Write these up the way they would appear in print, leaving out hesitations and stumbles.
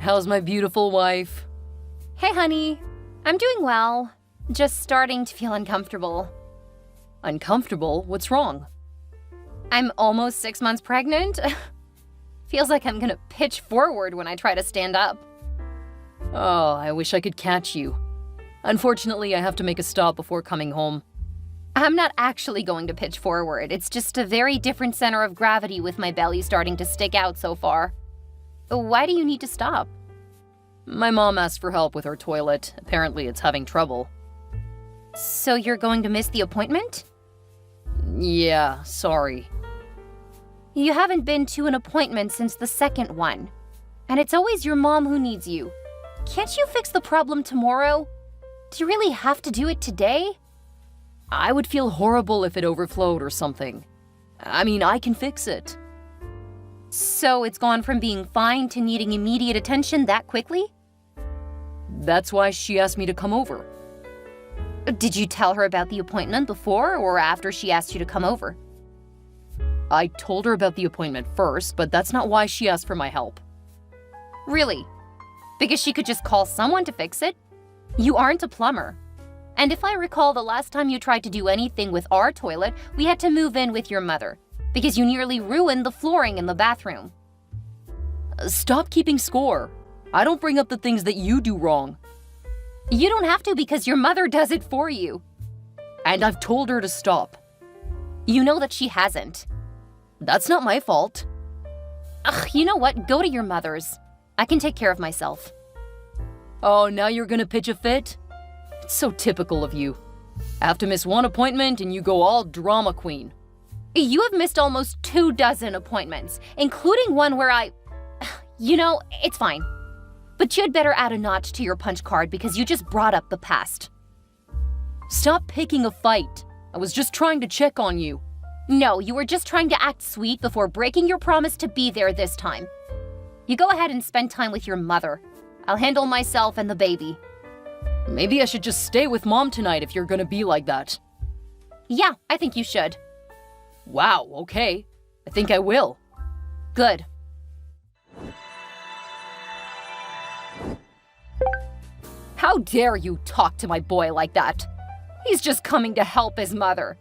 How's my beautiful wife? Hey, honey. I'm doing well. Just starting to feel uncomfortable. Uncomfortable? What's wrong? I'm almost 6 months pregnant. Feels like I'm gonna pitch forward when I try to stand up. Oh, I wish I could catch you. Unfortunately, I have to make a stop before coming home. I'm not actually going to pitch forward. It's just a very different center of gravity with my belly starting to stick out so far. Why do you need to stop? My mom asked for help with her toilet. Apparently, it's having trouble. So you're going to miss the appointment? Yeah, sorry. You haven't been to an appointment since the second one. And it's always your mom who needs you. Can't you fix the problem tomorrow? Do you really have to do it today? I would feel horrible if it overflowed or something. I mean, I can fix it. So it's gone from being fine to needing immediate attention that quickly? That's why she asked me to come over. Did you tell her about the appointment before or after she asked you to come over? I told her about the appointment first, but that's not why she asked for my help. Really? Because she could just call someone to fix it? You aren't a plumber. And if I recall, the last time you tried to do anything with our toilet, we had to move in with your mother, because you nearly ruined the flooring in the bathroom. Stop keeping score. I don't bring up the things that you do wrong. You don't have to because your mother does it for you. And I've told her to stop. You know that she hasn't. That's not my fault. Ugh, you know what? Go to your mother's. I can take care of myself. Oh, now you're gonna pitch a fit? It's so typical of you. I have to miss one appointment and you go all drama queen. You have missed almost 24 appointments, including one where You know, it's fine. But you'd better add a notch to your punch card because you just brought up the past. Stop picking a fight. I was just trying to check on you. No, you were just trying to act sweet before breaking your promise to be there this time. You go ahead and spend time with your mother. I'll handle myself and the baby. Maybe I should just stay with Mom tonight if you're gonna be like that. Yeah, I think you should. Wow, okay. I think I will. Good. How dare you talk to my boy like that? He's just coming to help his mother.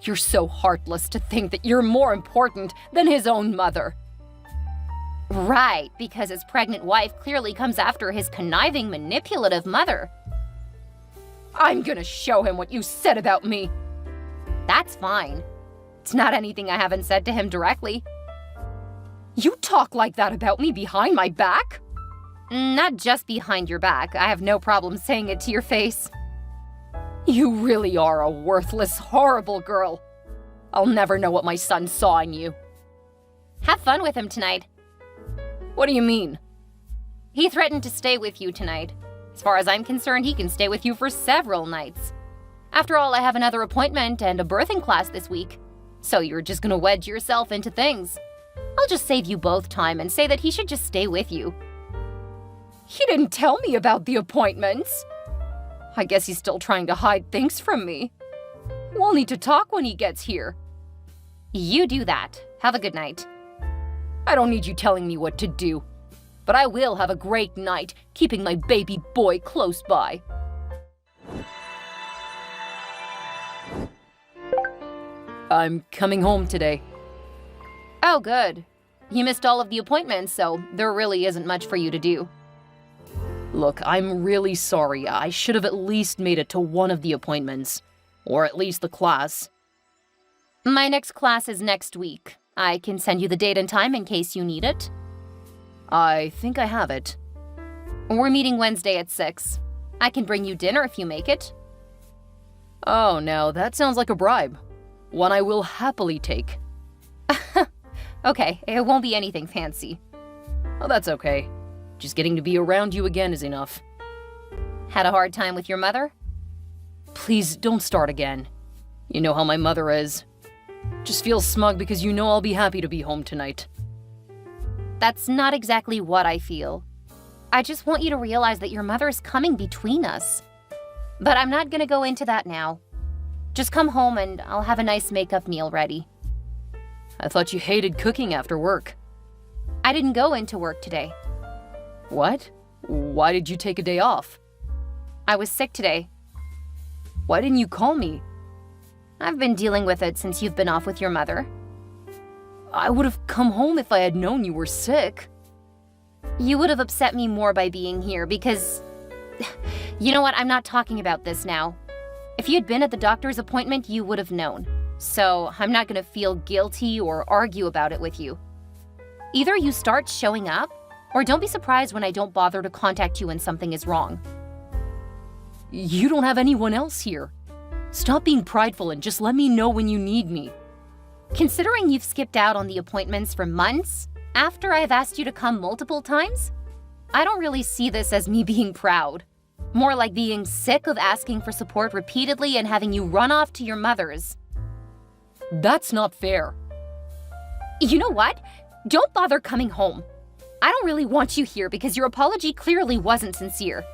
You're so heartless to think that you're more important than his own mother. Right, because his pregnant wife clearly comes after his conniving, manipulative mother. I'm gonna show him what you said about me. That's fine. It's not anything I haven't said to him directly. You talk like that about me behind my back? Not just behind your back. I have no problem saying it to your face. You really are a worthless, horrible girl. I'll never know what my son saw in you. Have fun with him tonight. What do you mean? He threatened to stay with you tonight. As far as I'm concerned, he can stay with you for several nights. After all, I have another appointment and a birthing class this week. So you're just gonna wedge yourself into things. I'll just save you both time and say that he should just stay with you. He didn't tell me about the appointments. I guess he's still trying to hide things from me. We'll need to talk when he gets here. You do that. Have a good night. I don't need you telling me what to do. But I will have a great night, keeping my baby boy close by. I'm coming home today. Oh, good. You missed all of the appointments, so there really isn't much for you to do. Look, I'm really sorry. I should have at least made it to one of the appointments. Or at least the class. My next class is next week. I can send you the date and time in case you need it. I think I have it. We're meeting Wednesday at 6. I can bring you dinner if you make it. Oh, now that sounds like a bribe. One I will happily take. Okay, it won't be anything fancy. Oh, that's okay. Just getting to be around you again is enough. Had a hard time with your mother? Please don't start again. You know how my mother is. Just feel smug because you know I'll be happy to be home tonight. That's not exactly what I feel. I just want you to realize that your mother is coming between us. But I'm not gonna go into that now. Just come home and I'll have a nice make-up meal ready. I thought you hated cooking after work. I didn't go into work today. What? Why did you take a day off? I was sick today. Why didn't you call me? I've been dealing with it since you've been off with your mother. I would have come home if I had known you were sick. You would have upset me more by being here because... You know what? I'm not talking about this now. If you had been at the doctor's appointment, you would have known. So I'm not going to feel guilty or argue about it with you. Either you start showing up, or don't be surprised when I don't bother to contact you when something is wrong. You don't have anyone else here. Stop being prideful and just let me know when you need me. Considering you've skipped out on the appointments for months, after I've asked you to come multiple times, I don't really see this as me being proud. More like being sick of asking for support repeatedly and having you run off to your mother's. That's not fair. You know what? Don't bother coming home. I don't really want you here because your apology clearly wasn't sincere.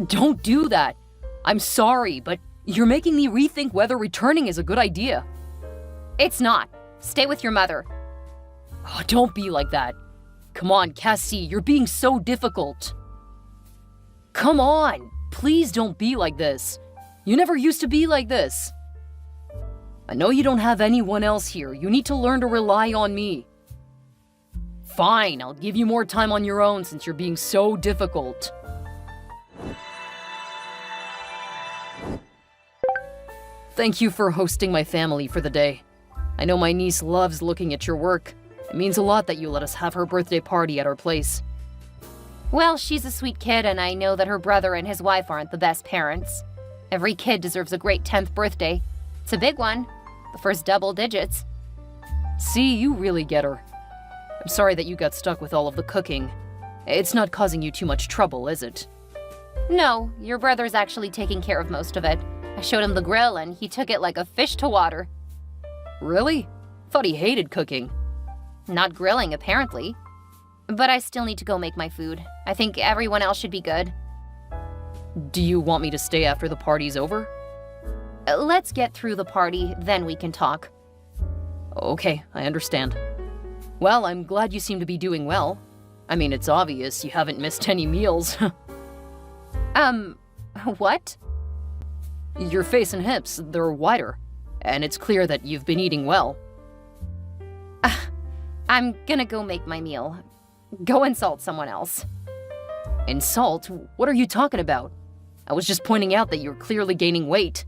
Don't do that. I'm sorry, but you're making me rethink whether returning is a good idea. It's not. Stay with your mother. Oh, don't be like that. Come on, Cassie, you're being so difficult. Come on, please don't be like this. You never used to be like this. I know you don't have anyone else here. You need to learn to rely on me. Fine, I'll give you more time on your own since you're being so difficult. Thank you for hosting my family for the day. I know my niece loves looking at your work. It means a lot that you let us have her birthday party at our place. Well, she's a sweet kid, and I know that her brother and his wife aren't the best parents. Every kid deserves a great 10th birthday. It's a big one. The first double digits. See, you really get her. I'm sorry that you got stuck with all of the cooking. It's not causing you too much trouble, is it? No, your brother's actually taking care of most of it. I showed him the grill, and he took it like a fish to water. Really? Thought he hated cooking. Not grilling, apparently. But I still need to go make my food. I think everyone else should be good. Do you want me to stay after the party's over? Let's get through the party, then we can talk. Okay, I understand. Well, I'm glad you seem to be doing well. I mean, it's obvious you haven't missed any meals. What? Your face and hips, they're wider. And it's clear that you've been eating well. I'm gonna go make my meal. Go insult someone else. Insult? What are you talking about? I was just pointing out that you're clearly gaining weight.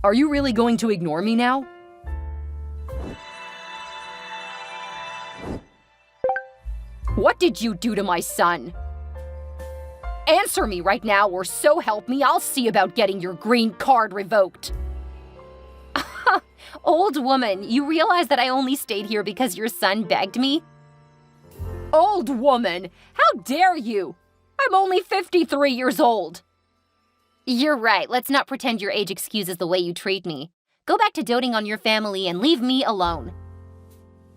Are you really going to ignore me now? What did you do to my son? Answer me right now, or so help me, I'll see about getting your green card revoked. Old woman, you realize that I only stayed here because your son begged me? Old woman, how dare you? I'm only 53 years old. You're right, let's not pretend your age excuses the way you treat me. Go back to doting on your family and leave me alone.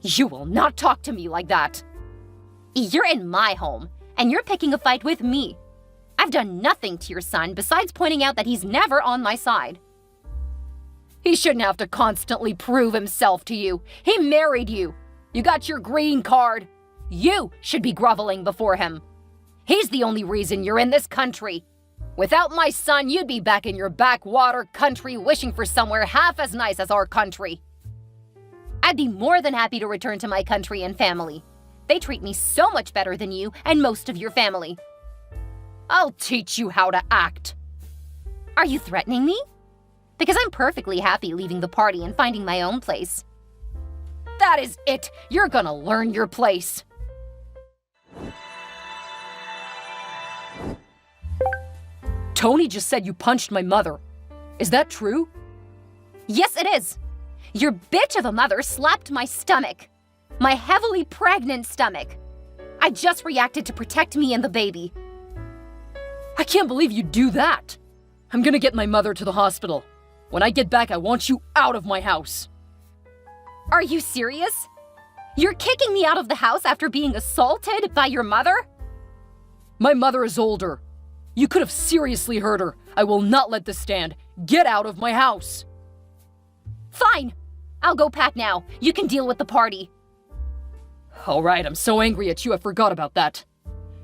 You will not talk to me like that. You're in my home, and you're picking a fight with me. I've done nothing to your son besides pointing out that he's never on my side. He shouldn't have to constantly prove himself to you. He married you. You got your green card. You should be groveling before him. He's the only reason you're in this country. Without my son, you'd be back in your backwater country wishing for somewhere half as nice as our country. I'd be more than happy to return to my country and family. They treat me so much better than you and most of your family. I'll teach you how to act. Are you threatening me? Because I'm perfectly happy leaving the party and finding my own place. That is it. You're gonna learn your place. Tony just said you punched my mother. Is that true? Yes, it is. Your bitch of a mother slapped my stomach. My heavily pregnant stomach. I just reacted to protect me and the baby. I can't believe you'd do that. I'm gonna get my mother to the hospital. When I get back, I want you out of my house. Are you serious? You're kicking me out of the house after being assaulted by your mother? My mother is older. You could have seriously hurt her. I will not let this stand. Get out of my house. Fine. I'll go pack now. You can deal with the party. Alright, I'm so angry at you I forgot about that.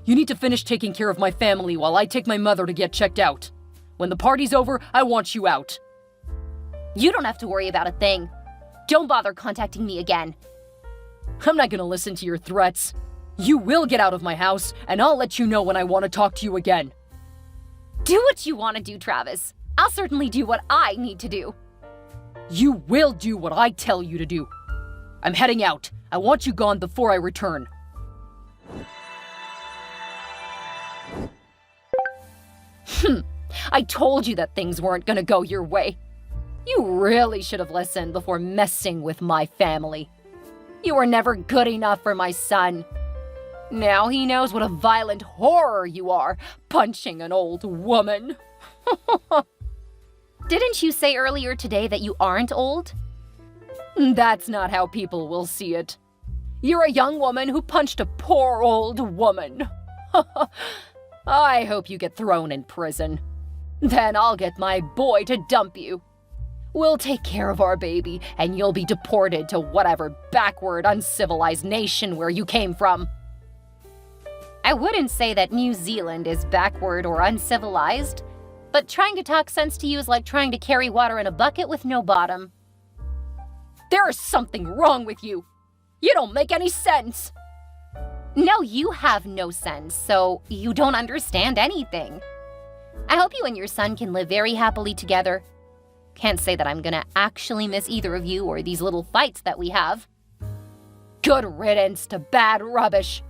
You need to finish taking care of my family while I take my mother to get checked out. When the party's over, I want you out. You don't have to worry about a thing. Don't bother contacting me again. I'm not gonna listen to your threats. You will get out of my house, and I'll let you know when I want to talk to you again. Do what you want to do, Travis. I'll certainly do what I need to do. You will do what I tell you to do. I'm heading out. I want you gone before I return. I told you that things weren't gonna go your way. You really should have listened before messing with my family. You were never good enough for my son. Now he knows what a violent horror you are, punching an old woman. Didn't you say earlier today that you aren't old? That's not how people will see it. You're a young woman who punched a poor old woman. I hope you get thrown in prison. Then I'll get my boy to dump you. We'll take care of our baby, and you'll be deported to whatever backward, uncivilized nation where you came from. I wouldn't say that New Zealand is backward or uncivilized, but trying to talk sense to you is like trying to carry water in a bucket with no bottom. There is something wrong with you. You don't make any sense. No, you have no sense, so you don't understand anything. I hope you and your son can live very happily together. Can't say that I'm gonna actually miss either of you or these little fights that we have. Good riddance to bad rubbish.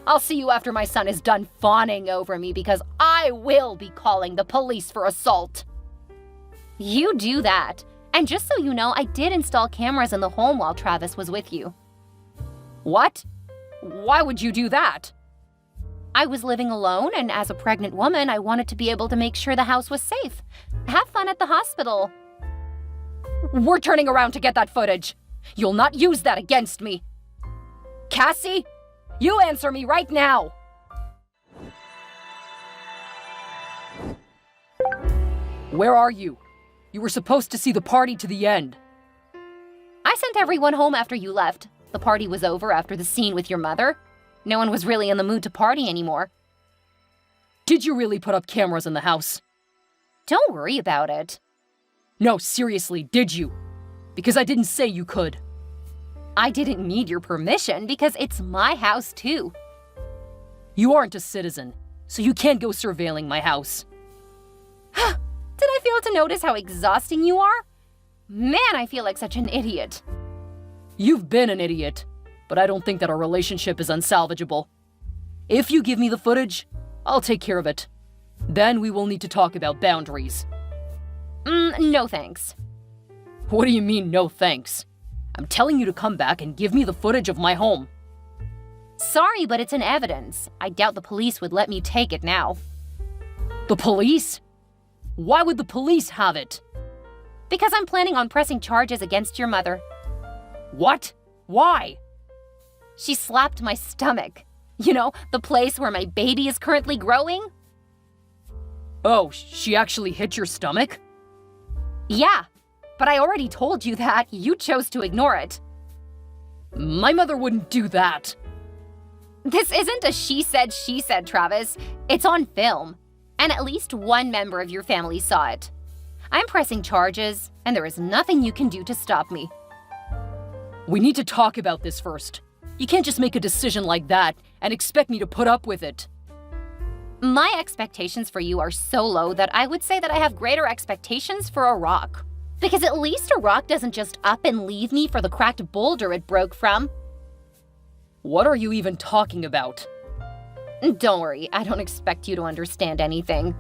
I'll see you after my son is done fawning over me because I will be calling the police for assault. You do that. And just so you know, I did install cameras in the home while Travis was with you. What? Why would you do that? I was living alone, and as a pregnant woman, I wanted to be able to make sure the house was safe. Have fun at the hospital. We're turning around to get that footage. You'll not use that against me. Cassie, you answer me right now. Where are you? You were supposed to see the party to the end. I sent everyone home after you left. The party was over after the scene with your mother. No one was really in the mood to party anymore. Did you really put up cameras in the house? Don't worry about it. No, seriously, did you? Because I didn't say you could. I didn't need your permission because it's my house too. You aren't a citizen, so you can't go surveilling my house. Did I fail to notice how exhausting you are? Man, I feel like such an idiot. You've been an idiot, but I don't think that our relationship is unsalvageable. If you give me the footage, I'll take care of it. Then we will need to talk about boundaries. No thanks. What do you mean, no thanks? I'm telling you to come back and give me the footage of my home. Sorry, but it's in evidence. I doubt the police would let me take it now. The police? Why would the police have it? Because I'm planning on pressing charges against your mother. What? Why? She slapped my stomach. You know, the place where my baby is currently growing? Oh, she actually hit your stomach? Yeah, but I already told you that. You chose to ignore it. My mother wouldn't do that. This isn't a she said, Travis. It's on film. And at least one member of your family saw it. I'm pressing charges, and there is nothing you can do to stop me. We need to talk about this first. You can't just make a decision like that and expect me to put up with it. My expectations for you are so low that I would say that I have greater expectations for a rock. Because at least a rock doesn't just up and leave me for the cracked boulder it broke from. What are you even talking about? Don't worry, I don't expect you to understand anything.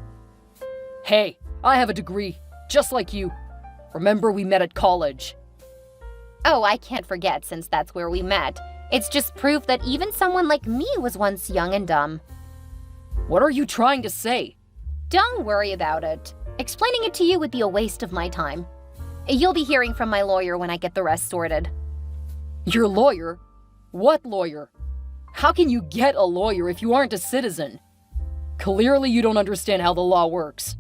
Hey, I have a degree, just like you. Remember we met at college. Oh, I can't forget since that's where we met. It's just proof that even someone like me was once young and dumb. What are you trying to say? Don't worry about it. Explaining it to you would be a waste of my time. You'll be hearing from my lawyer when I get the rest sorted. Your lawyer? What lawyer? How can you get a lawyer if you aren't a citizen? Clearly you don't understand how the law works.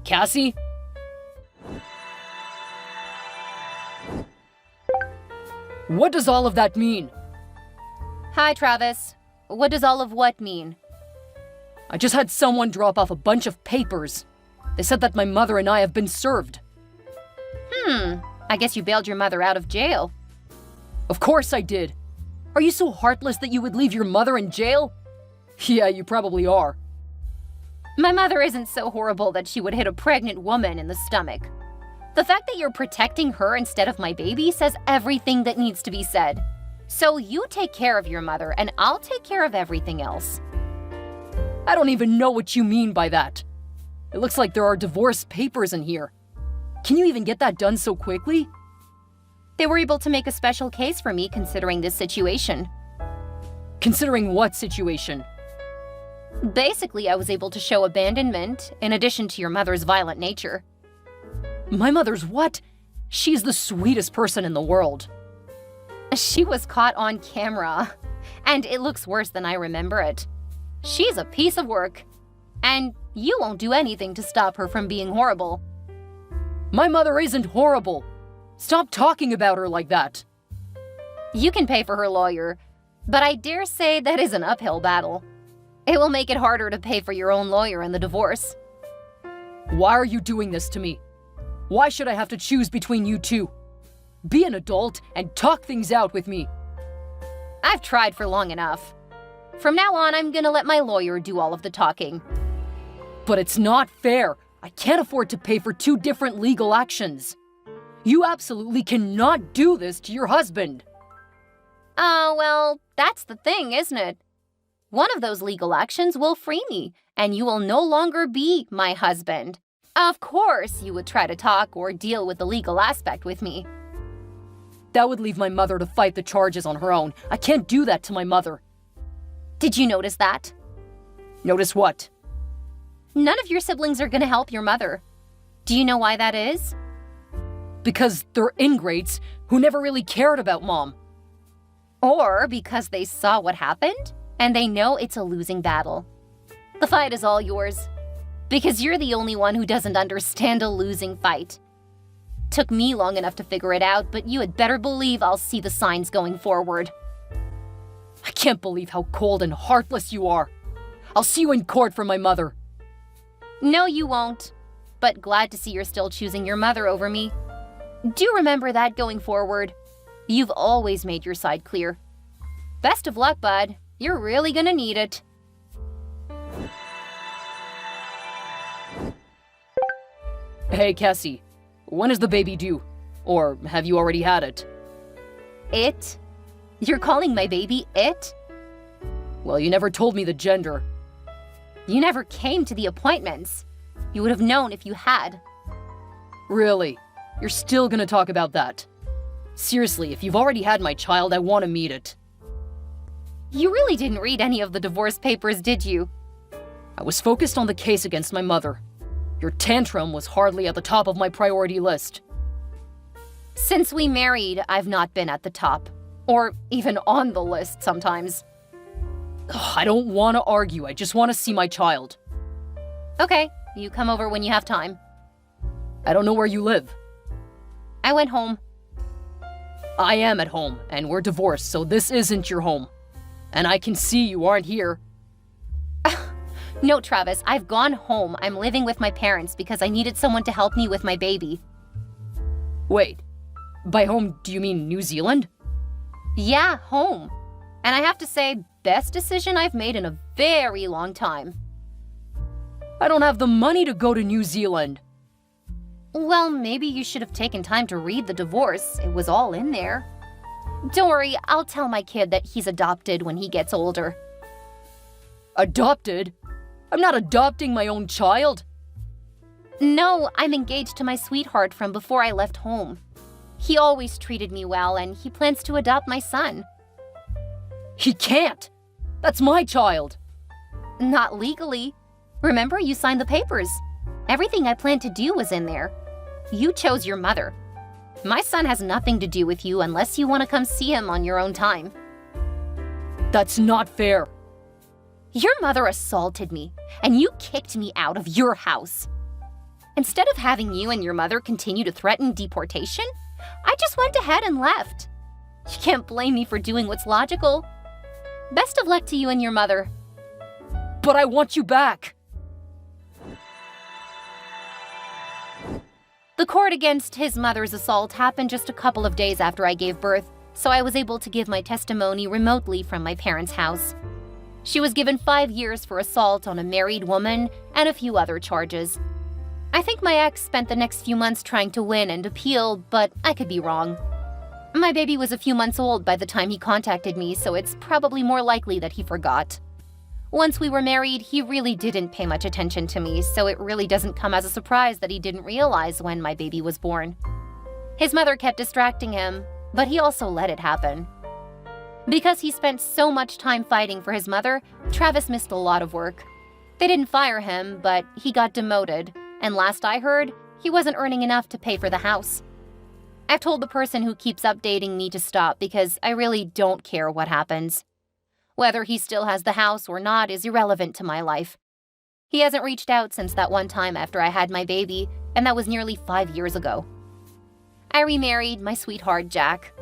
Cassie? What does all of that mean? Hi, Travis. What does all of what mean? I just had someone drop off a bunch of papers. They said that my mother and I have been served. I guess you bailed your mother out of jail. Of course I did. Are you so heartless that you would leave your mother in jail? Yeah, you probably are. My mother isn't so horrible that she would hit a pregnant woman in the stomach. The fact that you're protecting her instead of my baby says everything that needs to be said. So you take care of your mother and I'll take care of everything else. I don't even know what you mean by that. It looks like there are divorce papers in here. Can you even get that done so quickly? They were able to make a special case for me considering this situation. Considering what situation? Basically, I was able to show abandonment in addition to your mother's violent nature. My mother's what? She's the sweetest person in the world. She was caught on camera, and it looks worse than I remember it. She's a piece of work, and you won't do anything to stop her from being horrible. My mother isn't horrible. Stop talking about her like that. You can pay for her lawyer, but I dare say that is an uphill battle. It will make it harder to pay for your own lawyer in the divorce. Why are you doing this to me? Why should I have to choose between you two? Be an adult and talk things out with me. I've tried for long enough. From now on, I'm gonna let my lawyer do all of the talking. But it's not fair. I can't afford to pay for two different legal actions. You absolutely cannot do this to your husband. Well, that's the thing, isn't it? One of those legal actions will free me, and you will no longer be my husband. Of course, you would try to talk or deal with the legal aspect with me. That would leave my mother to fight the charges on her own. I can't do that to my mother. Did you notice that? Notice what? None of your siblings are gonna help your mother. Do you know why that is? Because they're ingrates who never really cared about Mom. Or because they saw what happened and they know it's a losing battle. The fight is all yours. Because you're the only one who doesn't understand a losing fight. Took me long enough to figure it out, but you had better believe I'll see the signs going forward. I can't believe how cold and heartless you are. I'll see you in court for my mother. No, you won't. But glad to see you're still choosing your mother over me. Do remember that going forward. You've always made your side clear. Best of luck, bud. You're really gonna need it. Hey, Cassie. When is the baby due? Or have you already had it? It? You're calling my baby it? Well, you never told me the gender. You never came to the appointments. You would have known if you had. Really? You're still gonna talk about that? Seriously, if you've already had my child, I want to meet it. You really didn't read any of the divorce papers, did you? I was focused on the case against my mother. Your tantrum was hardly at the top of my priority list. Since we married, I've not been at the top. Or even on the list sometimes. Ugh, I don't want to argue, I just want to see my child. Okay, you come over when you have time. I don't know where you live. I went home. I am at home, and we're divorced, so this isn't your home. And I can see you aren't here. No, Travis, I've gone home. I'm living with my parents because I needed someone to help me with my baby. Wait, by home, do you mean New Zealand? Yeah, home. And I have to say, best decision I've made in a very long time. I don't have the money to go to New Zealand. Well, maybe you should have taken time to read the divorce. It was all in there. Don't worry, I'll tell my kid that he's adopted when he gets older. Adopted? I'm not adopting my own child. No, I'm engaged to my sweetheart from before I left home. He always treated me well, and he plans to adopt my son. He can't. That's my child. Not legally. Remember, you signed the papers. Everything I planned to do was in there. You chose your mother. My son has nothing to do with you unless you want to come see him on your own time. That's not fair. Your mother assaulted me, and you kicked me out of your house. Instead of having you and your mother continue to threaten deportation, I just went ahead and left. You can't blame me for doing what's logical. Best of luck to you and your mother. But I want you back. The court against his mother's assault happened just a couple of days after I gave birth, so I was able to give my testimony remotely from my parents' house. She was given 5 years for assault on a married woman and a few other charges. I think my ex spent the next few months trying to win and appeal, but I could be wrong. My baby was a few months old by the time he contacted me, so it's probably more likely that he forgot. Once we were married, he really didn't pay much attention to me, so it really doesn't come as a surprise that he didn't realize when my baby was born. His mother kept distracting him, but he also let it happen. Because he spent so much time fighting for his mother, Travis missed a lot of work. They didn't fire him, but he got demoted, and last I heard, he wasn't earning enough to pay for the house. I've told the person who keeps updating me to stop because I really don't care what happens. Whether he still has the house or not is irrelevant to my life. He hasn't reached out since that one time after I had my baby, and that was nearly 5 years ago. I remarried my sweetheart, Jack.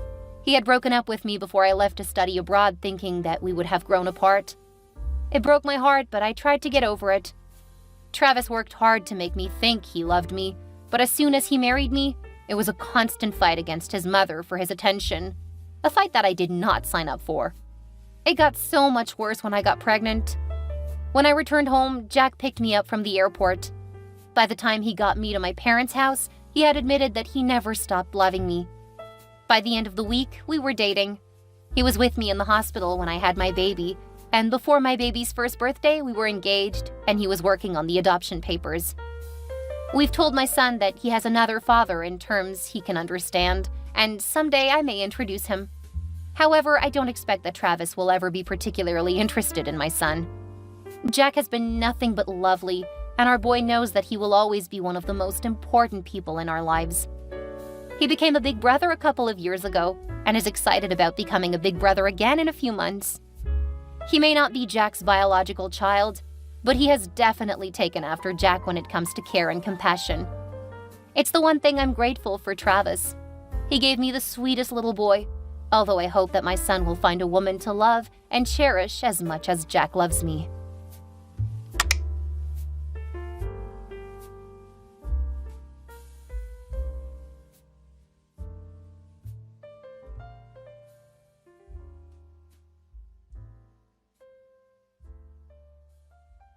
He had broken up with me before I left to study abroad, thinking that we would have grown apart. It broke my heart, but I tried to get over it. Travis worked hard to make me think he loved me, but as soon as he married me, it was a constant fight against his mother for his attention, a fight that I did not sign up for. It got so much worse when I got pregnant. When I returned home, Jack picked me up from the airport. By the time he got me to my parents' house, he had admitted that he never stopped loving me. By the end of the week, we were dating. He was with me in the hospital when I had my baby, and before my baby's first birthday, we were engaged, and he was working on the adoption papers. We've told my son that he has another father in terms he can understand, and someday I may introduce him. However, I don't expect that Travis will ever be particularly interested in my son. Jack has been nothing but lovely, and our boy knows that he will always be one of the most important people in our lives. He became a big brother a couple of years ago, and is excited about becoming a big brother again in a few months. He may not be Jack's biological child, but he has definitely taken after Jack when it comes to care and compassion. It's the one thing I'm grateful for Travis. He gave me the sweetest little boy, although I hope that my son will find a woman to love and cherish as much as Jack loves me.